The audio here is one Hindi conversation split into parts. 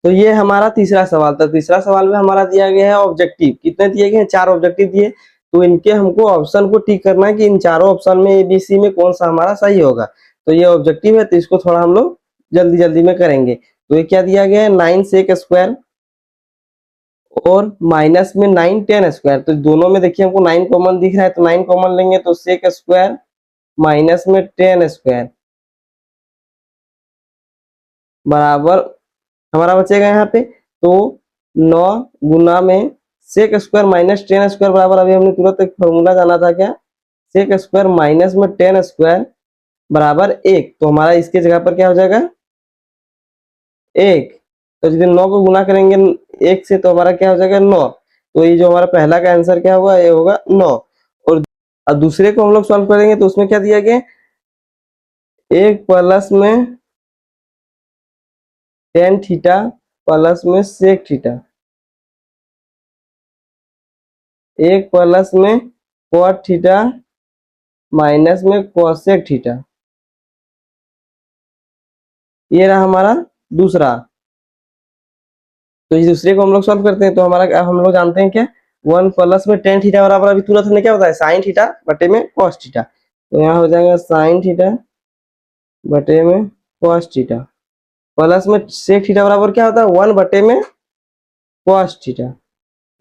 तो ये हमारा तीसरा सवाल था। तीसरा सवाल में हमारा दिया गया है ऑब्जेक्टिव, कितने दिए गए हैं, 4 ऑब्जेक्टिव दिए। तो इनके हमको ऑप्शन को टिक करना है कि इन चारों ऑप्शन में ABC में कौन सा हमारा सही होगा। तो ये ऑब्जेक्टिव है, तो इसको थोड़ा हम लोग जल्दी जल्दी में करेंगे। तो ये क्या दिया गया है, 9 सेक स्क्वायर और माइनस में 9 10 स्क्वायर। तो दोनों में देखिए हमको 9 कॉमन दिख रहा है, तो 9 कॉमन लेंगे तो सेक स्क्वायर माइनस में 10 स्क्वायर बराबर हमारा बचेगा यहाँ पे। तो 9 गुना में सेक स्क्वायर माइनस 10 स्क्वायर बराबर, अभी हमने तुरंत एक फॉर्मूला जाना था क्या, सेक स्क्वायर माइनस में 10 स्क्वायर बराबर 1। तो हमारा इसके जगह पर क्या हो जाएगा, 1। तो यदि 9 को गुना करेंगे 1 से तो हमारा क्या हो जाएगा, 9। तो ये जो हमारा पहला का आंसर क्या होगा, ये होगा 9। और अब दूसरे को हम लोग सॉल्व करेंगे तो उसमें क्या दिया गया, 1 प्लस में टेन थीटा प्लस में सेक थीटा, 1 प्लस में कॉट थीटा माइनस में कोसेक थीटा। ये रहा हमारा दूसरा। तो इस दूसरे को हम लोग सॉल्व करते हैं तो हमारा हम लोग जानते हैं क्या, 1 प्लस में टेन थीटा बराबर, अभी तुरंत हमने क्या बताया, साइन थीटा बटे में कॉस थीटा। तो यहाँ हो जाएगा साइन थीटा बटे में कॉस थीटा प्लस में सेक थीटा बराबर क्या होता है, 1 बटे में कॉस थीटा।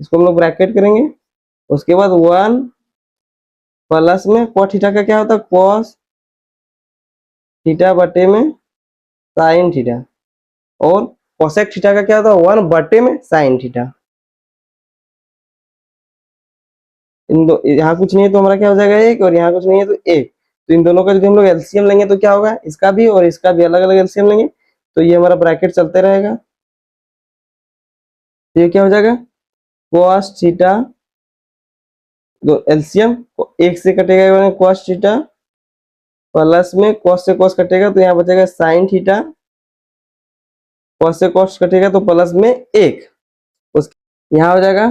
इसको हम लोग ब्रैकेट करेंगे। उसके बाद 1 प्लस में कॉस थीटा का क्या होता है, कॉस थीटा बटे में साइन थीटा, और कोसेक थीटा का क्या होता है, 1 बटे में साइन थीटा। इन दो, यहाँ कुछ नहीं है तो हमारा क्या हो जाएगा 1, और यहाँ कुछ नहीं है तो 1। तो इन दोनों का यदि हम लोग एलसीएम लेंगे तो क्या होगा, इसका भी और इसका भी अलग अलग एलसीएम लेंगे तो ये हमारा ब्रैकेट चलते रहेगा। तो ये क्या हो जाएगा, cos थीटा, दो एलसीएम 1 से कटेगा cos थीटा प्लस में cos से cos कटेगा तो यहाँ बचेगा साइन थीटा, cos से cos कटेगा तो प्लस में 1। उस यहाँ हो जाएगा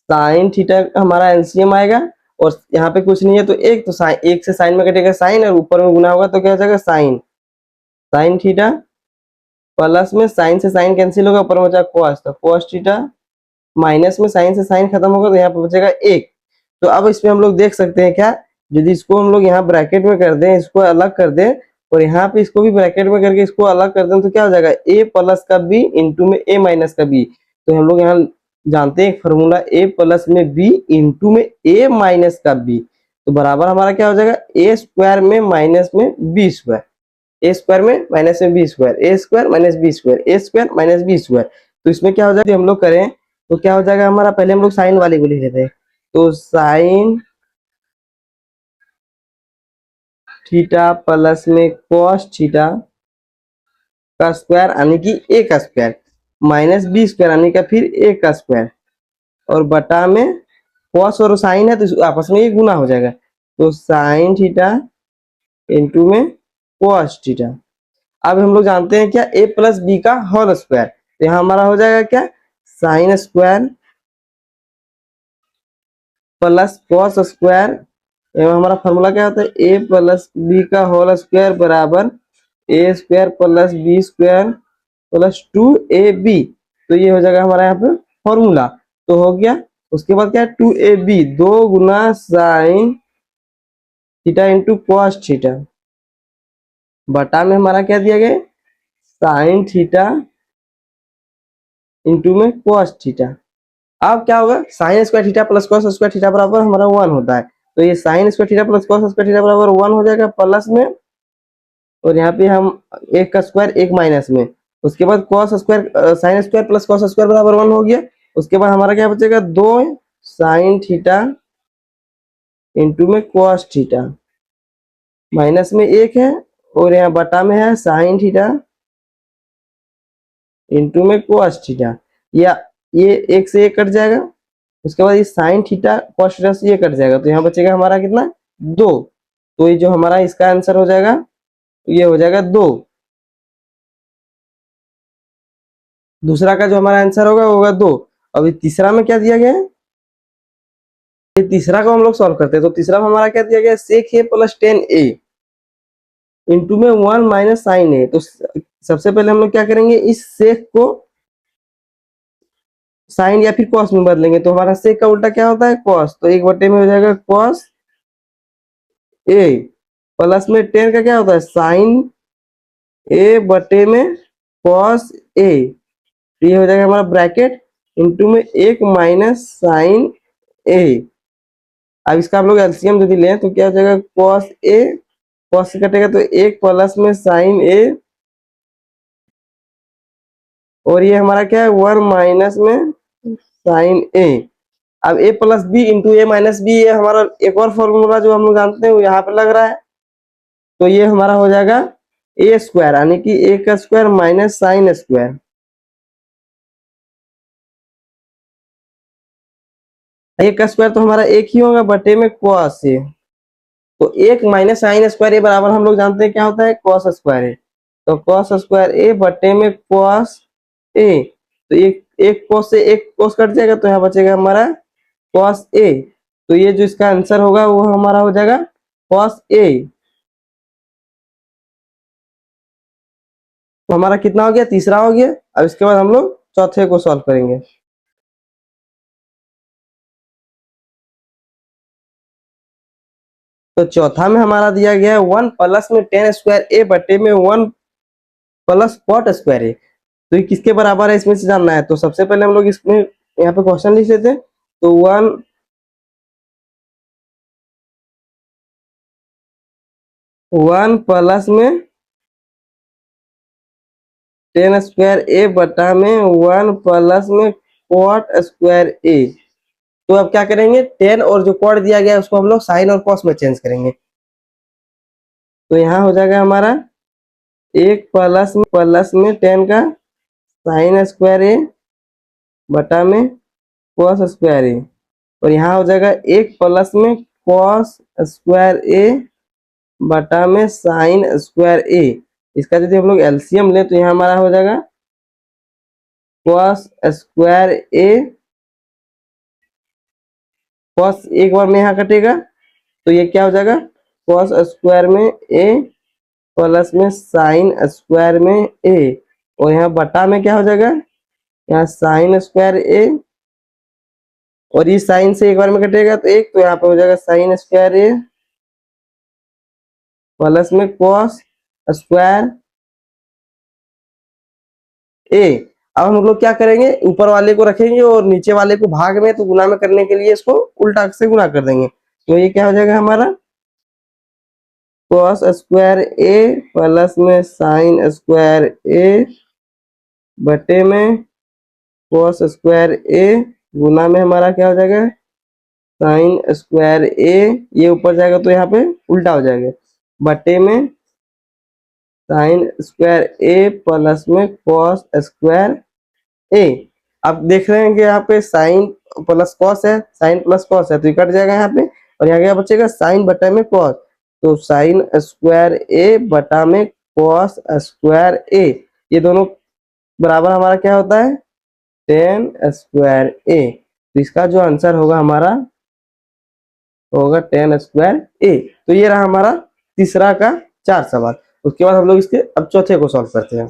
साइन थीटा हमारा एलसीएम आएगा, और यहाँ पे कुछ नहीं है तो 1, तो साइन 1 से साइन में कटेगा साइन, और ऊपर में गुना होगा तो क्या हो जाएगा साइन, साइन थीटा प्लस में साइन से साइन कैंसिल होगा, ऊपर में बचा cos, तो cos थीटा माइनस में साइन से साइन खत्म होगा तो यहाँ पे बचेगा 1। तो अब इसमें हम लोग देख सकते हैं क्या, यदि इसको हम लोग यहाँ ब्रैकेट में कर दें, इसको अलग कर दें, और यहाँ पे इसको भी ब्रैकेट में करके इसको अलग कर दें तो क्या हो जाएगा, a प्लस का b इंटू में a माइनस का b। तो हम लोग यहाँ जानते हैं एक फॉर्मूला, a प्लस में b इंटू में a माइनस का b, तो बराबर हमारा क्या हो जाएगा, a स्क्वायर में माइनस में b स्क्वायर, ए स्क्वायर में माइनस में बी स्क्वायर, ए स्क्वायर माइनस बी स्क्वायर, ए स्क्वायर माइनस बी स्क्वायर। तो इसमें क्या हो जाएगा, हम लोग करें तो क्या हो जाएगा हमारा, पहले हम लोग साइन वाले को लिख लेते हैं। तो साइन थीटा प्लस में कॉस थीटा का स्क्वायर यानी कि ए का स्क्वायर माइनस बी स्क्वायर यानी कि फिर ए का स्क्वायर, और बटा में कॉस और साइन है तो आपस में ये गुना हो जाएगा। तो साइन थीटा इंटू में कॉस थीटा। अब हम लोग जानते हैं क्या, a प्लस बी का होल स्क्वायर, तो यहाँ हमारा हो जाएगा क्या, sine square plus cos square, एवं हमारा फॉर्मूला क्या होता है, a प्लस बी का होल स्क्वायर बराबर A square plus B square plus 2ab। तो ये हो जाएगा हमारा यहाँ पे फॉर्मूला, तो हो गया। उसके बाद क्या है, 2ab 2 गुना sine theta into cos theta बटा में हमारा क्या दिया गया, साइन थीटा इंटू में cos थीटा। अब क्या होगा, sine square theta plus cos square theta बराबर हमारा 1 होता है, तो ये sine square theta plus cos square theta बराबर 1 हो जाएगा प्लस में, और यहाँ पे हम एक का स्क्वायर एक माइनस में। उसके बाद cos square sine square plus cos square बराबर 1 हो गया। उसके बाद हमारा क्या बचेगा, 2 साइन थीटा इंटू में cos थीटा माइनस में 1 है, और यहाँ बटा में है साइन थीटा इंटू में cos थीटा, या ये 1 से 1 कट जाएगा। उसके बाद ये साइन थीटा cos थीटा से ये कट जाएगा, तो यहाँ बचेगा हमारा कितना, 2। तो ये जो हमारा इसका आंसर हो जाएगा, ये हो जाएगा 2। दूसरा का जो हमारा आंसर होगा वो होगा 2। अभी तीसरा में क्या दिया गया है, ये तीसरा को हम लोग सॉल्व करते हैं। तो तीसरा में हमारा क्या दिया गया, सेक ए प्लस 10a इंटू में 1 माइनस साइन ए। तो सबसे पहले हम लोग क्या करेंगे, इस सेक को साइन या फिर कॉस में बदलेंगे तो हमारा सेक का उल्टा क्या होता है, कॉस। तो 1/, में हो जाएगा कॉस ए, प्लस में टेन का क्या होता है, साइन ए बटे में कॉस ए। तो ये हो जाएगा हमारा ब्रैकेट इंटू में 1 माइनस साइन ए। अब इसका हम लोग एलसीएम यदि लें तो क्या हो जाएगा, कॉस ए, कॉस से कटेगा तो 1 प्लस में साइन ए, और ये हमारा क्या है 1 माइनस में साइन ए। अब ए प्लस बी इंटू ए माइनस बी, ये हमारा एक और फॉर्मूला जो हम लोग जानते हैं वो यहाँ पे लग रहा है। तो ये हमारा हो जाएगा ए स्क्वायर, यानी कि ए का स्क्वायर माइनस साइन स्क्वायर। ए का स्क्वायर तो हमारा एक ही होगा बटे में कॉस ए। तो 1 माइनस साइन स्क्वायर ए बराबर हम लोग जानते हैं क्या होता है, कॉस स्क्वायर ए। तो कॉस स्क्वायर ए बटे में कॉस ए। तो एक कॉस से एक कॉस कट जाएगा तो यहाँ बचेगा हमारा कॉस ए। तो ये जो इसका आंसर होगा वो हमारा हो जाएगा कॉस ए। तो हमारा कितना हो गया, तीसरा हो गया। अब इसके बाद हम लोग चौथे को सॉल्व करेंगे। तो चौथा में हमारा दिया गया है 1 प्लस में टेन स्क्वायर ए बटे में 1 प्लस कॉट स्क्वायर ए। तो ये किसके बराबर है इसमें से जानना है। तो सबसे पहले हम लोग इसमें यहाँ पे क्वेश्चन लिख लेते हैं। तो 1 प्लस में टेन स्क्वायर ए बटा में 1 प्लस में कॉट स्क्वायर ए। तो अब क्या करेंगे, टेन और जो कॉट दिया गया है उसको हम लोग साइन और कॉस में चेंज करेंगे। तो यहाँ हो जाएगा हमारा 1 प्लस में टेन का साइन स्क्वायर ए बटा में कॉस स्क्वायर ए, और यहाँ हो जाएगा 1 प्लस में कॉस स्क्वायर ए बटा में साइन स्क्वायर ए। इसका यदि हम लोग एलसीएम ले तो यहाँ हमारा हो जाएगा कॉस स्क्वायर ए, कॉस एक बार में यहाँ कटेगा तो ये क्या हो जाएगा, कॉस स्क्वायर में ए प्लस में साइन स्क्वायर में ए, और यहाँ बटा में क्या हो जाएगा, यहाँ साइन स्क्वायर ए, और ये साइन से एक बार में कटेगा तो एक, तो यहाँ पे हो जाएगा साइन स्क्वायर ए प्लस में कॉस स्क्वायर ए। अब हम लोग क्या करेंगे, ऊपर वाले को रखेंगे और नीचे वाले को भाग में, तो गुना में करने के लिए इसको उल्टा से गुना कर देंगे। तो ये क्या हो जाएगा हमारा कॉस स्क्वायर ए प्लस में साइन स्क्वायर ए बटे में कॉस स्क्वायर ए, गुना में हमारा क्या हो जाएगा साइन स्क्वायर ए, ये ऊपर जाएगा तो यहाँ पे उल्टा हो जाएगा, बटे में साइन स्क्वायर ए प्लस में कॉस स्क्वायर ए। आप देख रहे हैं कि यहाँ पे साइन प्लस कॉस है, साइन प्लस कॉस है, तो ये कट जाएगा यहाँ पे, और यहाँ क्या बचेगा साइन बटा में कॉस। तो साइन स्क्वायर ए बटा में कॉस स्क्वायर ए, ये दोनों बराबर हमारा क्या होता है टेन स्क्वायर ए। तो इसका जो आंसर होगा हमारा होगा टेन स्क्वायर ए। तो ये रहा हमारा तीसरा का 4 सवाल। उसके बाद हम लोग इसके अब चौथे को सॉल्व करते हैं।